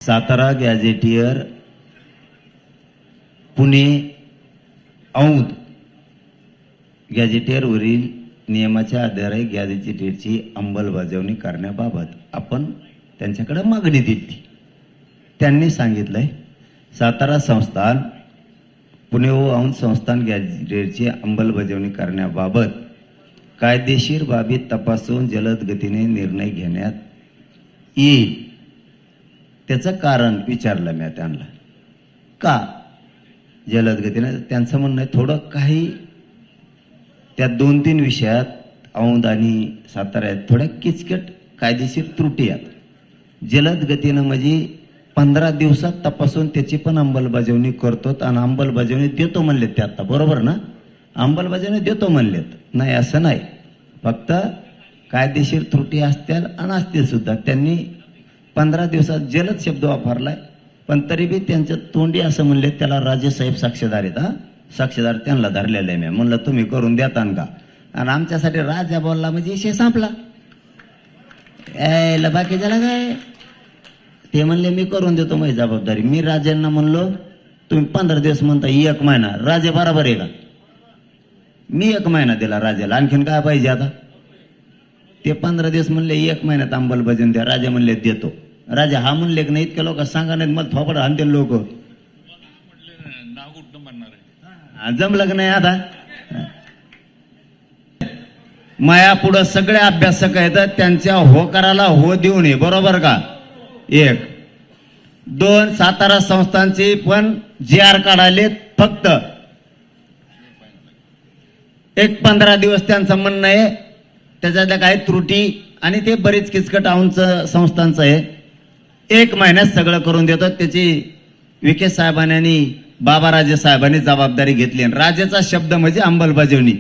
Satara gazetteer Pune Aundh गॅझेटियरवरील नियमाच्या आधारे गॅझेटियरची अंमलबजावणी करण्याबाबत आपण त्यांच्याकडे मागणी दिली। त्यांनी सांगितलंय सातारा संस्थान पुणे व औंध संस्थान गॅझेटियरची अंमलबजावणी करण्याबाबत कायदेशीर बाबी तपासून जलद गतीने निर्णय घेण्यात येईल। त्याचं कारण विचारलं मी त्यांना, का जलद गतीने? त्यांचं म्हणणं आहे थोडं काही त्या 2-3 विषयात औंध आणि साताऱ्यात थोड्या किचकट कायदेशीर त्रुटी आहेत। जलद गतीनं म्हणजे 15 दिवसात तपासून त्याची पण अंमलबजावणी करतो आणि अंमलबजावणी देतो म्हणलेत ते आता, बरोबर ना? अंमलबजावणी देतो म्हणलेत, नाही असं नाही, फक्त कायदेशीर त्रुटी असतील आणि असतील सुद्धा। त्यांनी 15 दिवसात जलद शब्द वापरलाय, पण तरी बी त्यांच्या तोंडी असं म्हणले त्याला राजेसाहेब साक्षीदार आहेत। साक्षीदार त्यांना धरलेले मी म्हणलं तुम्ही करून देता का? आणि आमच्यासाठी राजा बोलला म्हणजे विषय संपला। यायला बाकी झाला काय? ते म्हणले मी करून देतो माझी जबाबदारी। मी राजांना म्हणलो तुम्ही 15 दिवस म्हणता 1 महिना, राजे बरोबर आहे का? मी 1 महिना दिला राजाला, आणखीन काय पाहिजे आता? ते 15 दिवस म्हणले 1 महिन्यात अंमलबजावणी द्या, राजा म्हणले देतो। राजा हा म्हणले की नाही, इतके लोक सांगा नाहीत मला थोपड आणतील लोक, जमलं की नाही? आता माया पुढं सगळे अभ्यासक आहेत, त्यांच्या होकाराला हो देऊ नये, बरोबर का? 1 2 सातारा संस्थांचे पण GR काढाले, फक्त एक 15 दिवस त्यांचं म्हणणं आहे, त्याच्यातल्या काही त्रुटी आणि ते बरीच किचकट औंधचं संस्थांचं आहे। 1 महिन्यात सगळं करून देतो। त्याची विखे साहेबांनी बाबाराजे साहेबांनी जबाबदारी घेतली। राजाचा शब्द म्हणजे अंमलबजावणी।